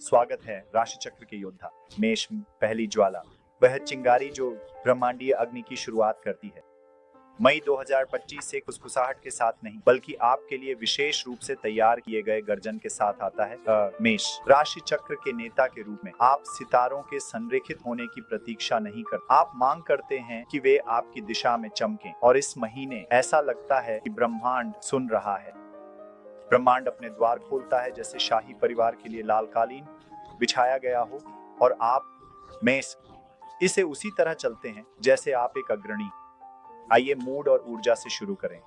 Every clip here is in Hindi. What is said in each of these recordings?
स्वागत है राशि चक्र के योद्धा मेष। पहली ज्वाला वह चिंगारी जो ब्रह्मांडीय अग्नि की शुरुआत करती है। मई 2025 से खुसखुसाहट के साथ नहीं बल्कि आपके लिए विशेष रूप से तैयार किए गए गर्जन के साथ आता है। मेष राशि चक्र के नेता के रूप में आप सितारों के संरेखित होने की प्रतीक्षा नहीं करते। आप मांग करते हैं कि वे आपकी दिशा में चमकें और इस महीने ऐसा लगता है कि ब्रह्मांड सुन रहा है। ब्रह्मांड अपने द्वार खोलता है जैसे शाही परिवार के लिए लाल कालीन बिछाया गया हो और आप मेष इसे उसी तरह चलते हैं जैसे आप एक अग्रणी। आइए मूड और ऊर्जा से शुरू करें,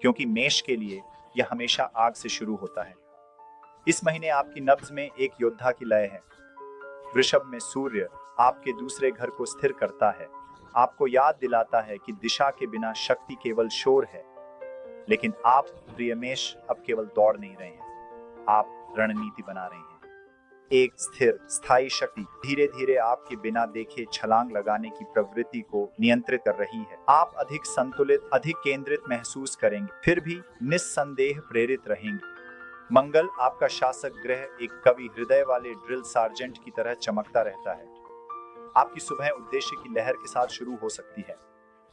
क्योंकि मेष के लिए यह हमेशा आग से शुरू होता है। इस महीने आपकी नब्ज में एक योद्धा की लय है। वृषभ में सूर्य आपके दूसरे घर को स्थिर करता है, आपको याद दिलाता है कि दिशा के बिना शक्ति केवल शोर है। लेकिन आप प्रिय मेष अब केवल दौड़ नहीं रहे हैं, आप रणनीति बना रहे हैं। एक स्थिर स्थायी शक्ति धीरे धीरे आपके बिना देखे छलांग लगाने की प्रवृत्ति को नियंत्रित कर रही है। आप अधिक संतुलित, अधिक केंद्रित महसूस करेंगे, फिर भी निस्संदेह प्रेरित रहेंगे। मंगल आपका शासक ग्रह एक कवि हृदय वाले ड्रिल सार्जेंट की तरह चमकता रहता है। आपकी सुबह उद्देश्य की लहर के साथ शुरू हो सकती है।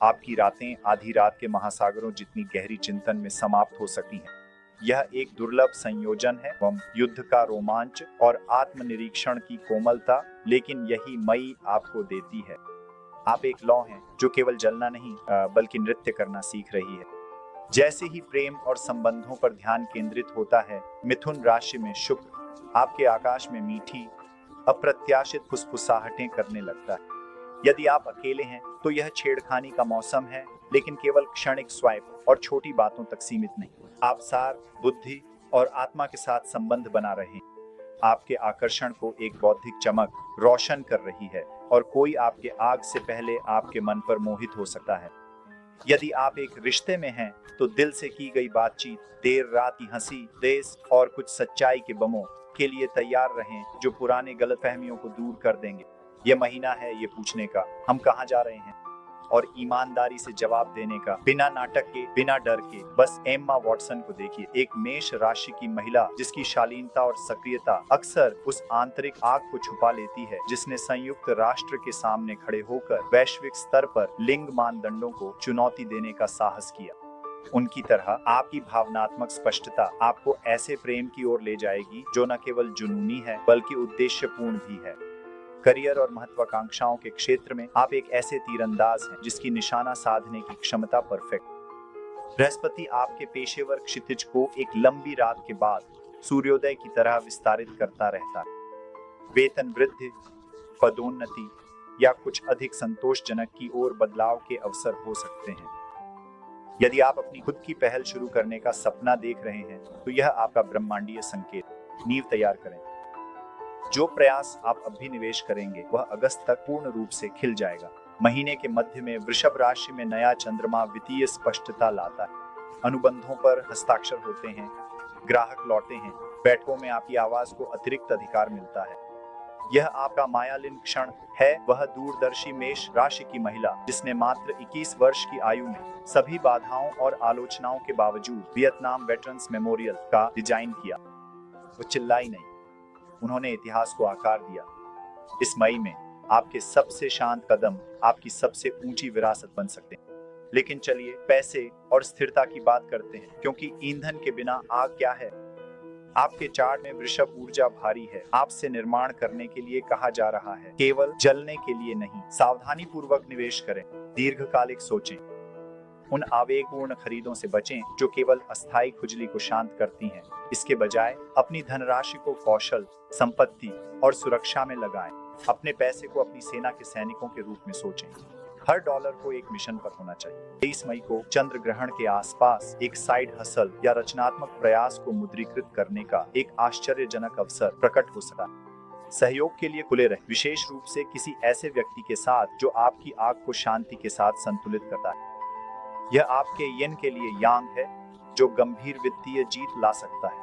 आपकी रातें आधी रात के महासागरों जितनी गहरी चिंतन में समाप्त हो सकती हैं। यह एक दुर्लभ संयोजन है, युद्ध का रोमांच और आत्मनिरीक्षण की कोमलता, लेकिन यही मई आपको देती है। आप एक लौ हैं जो केवल जलना नहीं बल्कि नृत्य करना सीख रही है। जैसे ही प्रेम और संबंधों पर ध्यान केंद्रित होता है, मिथुन राशि में शुक्र आपके आकाश में मीठी अप्रत्याशित फुसफुसाहटें करने लगता है। यदि आप अकेले हैं तो यह छेड़खानी का मौसम है, लेकिन केवल क्षणिक स्वाइप और छोटी बातों तक सीमित नहीं। आप सार, बुद्धि और आत्मा के साथ संबंध बना रहे हैं। आपके आकर्षण को एक बौद्धिक चमक रोशन कर रही है और कोई आपके आग से पहले आपके मन पर मोहित हो सकता है। यदि आप एक रिश्ते में हैं तो दिल से की गई बातचीत, देर रात की हंसी, देश और कुछ सच्चाई के बमों के लिए तैयार रहें जो पुराने गलतफहमियों को दूर कर देंगे। यह महीना है ये पूछने का, हम कहाँ जा रहे हैं, और ईमानदारी से जवाब देने का, बिना नाटक के, बिना डर के। बस एम्मा वॉटसन को देखिए, एक मेष राशि की महिला जिसकी शालीनता और सक्रियता अक्सर उस आंतरिक आग को छुपा लेती है जिसने संयुक्त राष्ट्र के सामने खड़े होकर वैश्विक स्तर पर लिंग मानदंडों को चुनौती देने का साहस किया। उनकी तरह आपकी भावनात्मक स्पष्टता आपको ऐसे प्रेम की ओर ले जाएगी जो न केवल जुनूनी है बल्कि उद्देश्यपूर्ण भी है। करियर और महत्वाकांक्षाओं के क्षेत्र में आप एक ऐसे तीरंदाज हैं जिसकी निशाना साधने की क्षमता परफेक्ट। बृहस्पति आपके पेशेवर क्षितिज को एक लंबी रात के बाद सूर्योदय की तरह विस्तारित करता रहता है। वेतन वृद्धि, पदोन्नति या कुछ अधिक संतोषजनक की ओर बदलाव के अवसर हो सकते हैं। यदि आप अपनी खुद की पहल शुरू करने का सपना देख रहे हैं तो यह आपका ब्रह्मांडीय संकेत। नींव तैयार करें। जो प्रयास आप अब भी निवेश करेंगे वह अगस्त तक पूर्ण रूप से खिल जाएगा। महीने के मध्य में वृषभ राशि में नया चंद्रमा वित्तीय स्पष्टता लाता है। अनुबंधों पर हस्ताक्षर होते हैं, ग्राहक लौटे हैं, बैठकों में आपकी आवाज को अतिरिक्त अधिकार मिलता है। यह आपका मायालीन क्षण है। वह दूरदर्शी मेष राशि की महिला जिसने मात्र 21 वर्ष की आयु में सभी बाधाओं और आलोचनाओं के बावजूद वियतनाम वेटरन्स मेमोरियल का डिजाइन किया। वो चिल्लाई नहीं, उन्होंने इतिहास को आकार दिया। इस मई में आपके सबसे शांत कदम आपकी सबसे ऊंची विरासत बन सकते हैं। लेकिन चलिए पैसे और स्थिरता की बात करते हैं, क्योंकि ईंधन के बिना आग क्या है। आपके चार्ट में वृषभ ऊर्जा भारी है। आपसे निर्माण करने के लिए कहा जा रहा है, केवल जलने के लिए नहीं। सावधानी पूर्वक निवेश करें, दीर्घकालिक सोचें। उन आवेगपूर्ण खरीदों से बचें जो केवल अस्थायी खुजली को शांत करती हैं। इसके बजाय अपनी धनराशि को कौशल, संपत्ति और सुरक्षा में लगाएं। अपने पैसे को अपनी सेना के सैनिकों के रूप में सोचें। हर डॉलर को एक मिशन पर होना चाहिए। 23 मई को चंद्र ग्रहण के आसपास एक साइड हसल या रचनात्मक प्रयास को मुद्रीकृत करने का एक आश्चर्यजनक अवसर प्रकट हो सकता है। सहयोग के लिए खुले रहें, विशेष रूप से किसी ऐसे व्यक्ति के साथ जो आपकी आग को शांति के साथ संतुलित करता है। यह आपके यिन के लिए यांग है जो गंभीर वित्तीय जीत ला सकता है।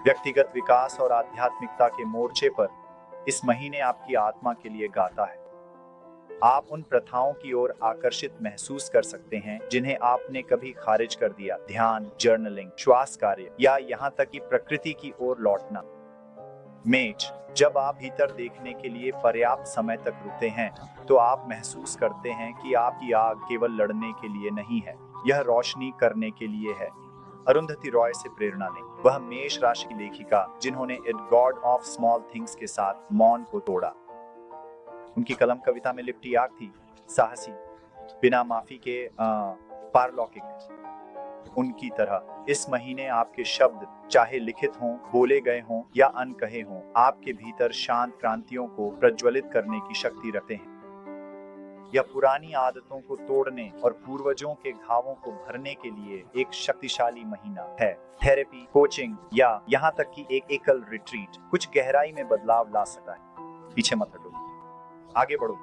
व्यक्तिगत विकास और आध्यात्मिकता के मोर्चे पर इस महीने आपकी आत्मा के लिए गाता है। आप उन प्रथाओं की ओर आकर्षित महसूस कर सकते हैं जिन्हें आपने कभी खारिज कर दिया। ध्यान, जर्नलिंग, श्वास कार्य या यहाँ तक कि प्रकृति की ओर लौटना। मेष, जब आप भीतर देखने के लिए पर्याप्त समय तक रुकते हैं तो आप महसूस करते हैं कि आपकी आग केवल लड़ने के लिए नहीं है, यह रोशनी करने के लिए है। अरुंधति रॉय से प्रेरणा लें। वह मेष राशि की लेखिका जिन्होंने it God of small things के साथ मौन को तोड़ा। उनकी कलम कविता में लिपटी आग थी, साहसी, बिना माफी के पारलौकिक। उनकी तरह इस महीने आपके शब्द, चाहे लिखित हों, बोले गए हों या अनकहे हों, आपके भीतर शांत क्रांतियों को प्रज्वलित करने की शक्ति रखते हैं। यह पुरानी आदतों को तोड़ने और पूर्वजों के घावों को भरने के लिए एक शक्तिशाली महीना है। थेरेपी, कोचिंग या यहाँ तक कि एक एकल रिट्रीट कुछ गहराई में बदलाव ला सकता है। पीछे मत हटो, आगे बढ़ो।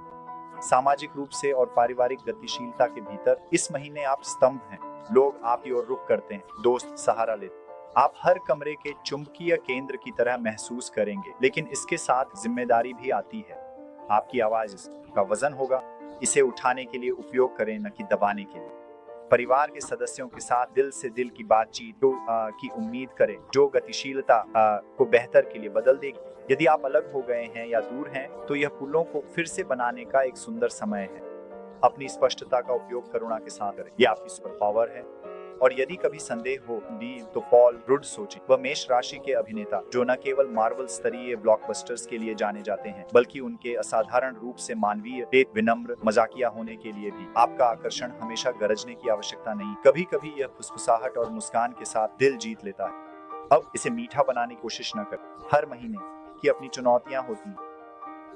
सामाजिक रूप से और पारिवारिक गतिशीलता के भीतर इस महीने आप स्तंभ हैं। लोग आपकी ओर रुख करते हैं, दोस्त सहारा लेते हैं। आप हर कमरे के चुंबकीय केंद्र की तरह महसूस करेंगे, लेकिन इसके साथ जिम्मेदारी भी आती है। आपकी आवाज का वजन होगा, इसे उठाने के लिए उपयोग करें, न कि दबाने के लिए। परिवार के सदस्यों के साथ दिल से दिल की बातचीत की उम्मीद करें, जो गतिशीलता को बेहतर के लिए बदल देगी। यदि आप अलग हो गए हैं या दूर हैं, तो यह पुलों को फिर से बनाने का एक सुंदर समय है। अपनी स्पष्टता का उपयोग करुणा के साथ करें, यह आपकी सुपर पावर है। और यदि कभी संदेह हो भी तो पॉल रुड सोचें। वह मेष राशि के अभिनेता जो न केवल मार्वल स्तरीय ब्लॉकबस्टर्स के लिए जाने जाते हैं, बल्कि उनके असाधारण रूप से मानवीय, विनम्र, मजाकिया होने के लिए भी। आपका आकर्षण हमेशा गरजने की आवश्यकता नहीं, कभी कभी यह फुसफुसाहट और मुस्कान के साथ दिल जीत लेता है। अब इसे मीठा बनाने की कोशिश न करें। हर महीने की अपनी चुनौतियां होती हैं।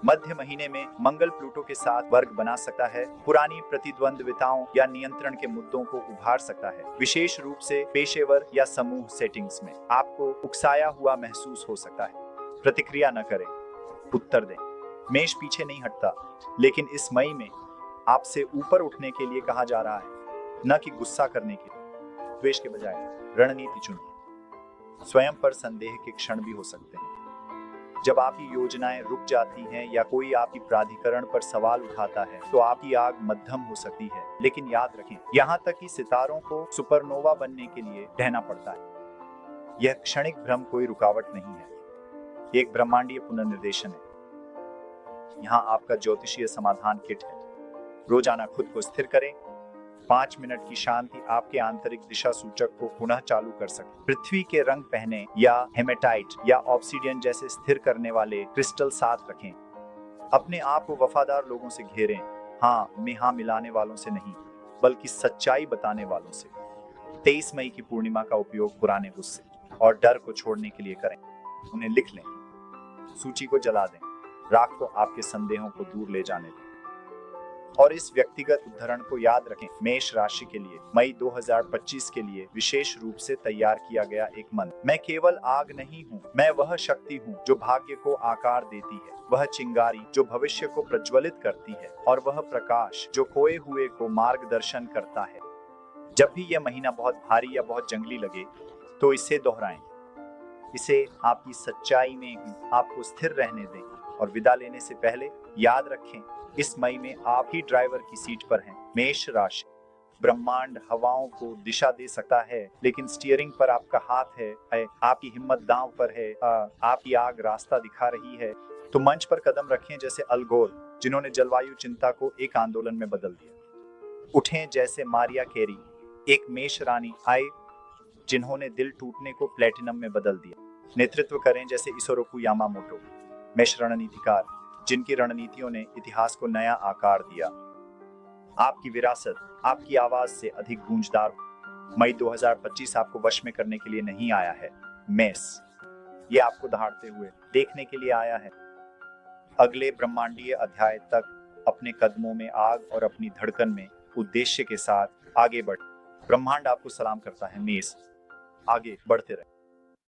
मध्य महीने में मंगल प्लूटो के साथ वर्ग बना सकता है, पुरानी प्रतिद्वंद्विताओं या नियंत्रण के मुद्दों को उभार सकता है। विशेष रूप से पेशेवर या समूह सेटिंग्स में आपको उकसाया हुआ महसूस हो सकता है। प्रतिक्रिया न करें, उत्तर दें। मेष पीछे नहीं हटता, लेकिन इस मई में आपसे ऊपर उठने के लिए कहा जा रहा है, न कि गुस्सा करने के लिए। द्वेष के बजाय रणनीति चुनिए। स्वयं पर संदेह के क्षण भी हो सकते हैं। जब आपकी योजनाएं रुक जाती हैं या कोई आपकी प्राधिकरण पर सवाल उठाता है, तो आपकी आग मध्यम हो सकती है। लेकिन याद रखें, यहाँ तक कि सितारों को सुपरनोवा बनने के लिए ढहना पड़ता है। यह क्षणिक भ्रम कोई रुकावट नहीं है, एक ब्रह्मांडीय पुनर्निर्देशन है। यहाँ आपका ज्योतिषीय समाधान किट है। रोजाना खुद को स्थिर करें। 5 मिनट की शांति आपके आंतरिक दिशा सूचक को पुनः चालू कर सकते। पृथ्वी के रंग पहने या हेमेटाइट या ऑब्सीडियन जैसे स्थिर करने वाले क्रिस्टल साथ रखें। अपने आप को वफादार लोगों से घेरें, हाँ में हाँ मिलाने वालों से नहीं, बल्कि सच्चाई बताने वालों से। 23 मई की पूर्णिमा का उपयोग पुराने गुस्से और डर को छोड़ने के लिए करें। उन्हें लिख लें, सूची को जला दें, राख को आपके संदेहों को दूर ले जाने दें। और इस व्यक्तिगत उद्धरण को याद रखें, मेष राशि के लिए मई 2025 के लिए विशेष रूप से तैयार किया गया एक मंत्र। मैं केवल आग नहीं हूँ, मैं वह शक्ति हूँ जो भाग्य को आकार देती है, वह चिंगारी जो भविष्य को प्रज्वलित करती है, और वह प्रकाश जो खोए हुए को मार्गदर्शन करता है। जब भी यह महीना बहुत भारी या बहुत जंगली लगे, तो इसे दोहराएं। इसे आपकी सच्चाई में आपको स्थिर रहने दें। और विदा लेने से पहले याद रखें, इस मई में आप ही ड्राइवर की सीट पर हैं। मेष राशि, ब्रह्मांड हवाओं को दिशा दे सकता है, लेकिन स्टीयरिंग पर आपका हाथ है। आपकी हिम्मत दांव पर है, आपकी आग रास्ता दिखा रही है। तो मंच पर कदम रखें जैसे अल गोर, जिन्होंने जलवायु चिंता को एक आंदोलन में बदल दिया। उठें जैसे मारिया कैरी, एक मेष रानी आए जिन्होंने दिल टूटने को प्लेटिनम में बदल दिया। नेतृत्व करें जैसे इसोरोकु यामामोटो, मेष रणनीतिकार जिनकी रणनीतियों ने इतिहास को नया आकार दिया। आपकी विरासत आपकी आवाज से अधिक गूंजदार हो। मई 2025 आपको वश में करने के लिए नहीं आया है मेष, ये आपको दहाड़ते हुए देखने के लिए आया है। अगले ब्रह्मांडीय अध्याय तक अपने कदमों में आग और अपनी धड़कन में उद्देश्य के साथ आगे बढ़। ब्रह्मांड आपको सलाम करता है मेष, आगे बढ़ते रहे।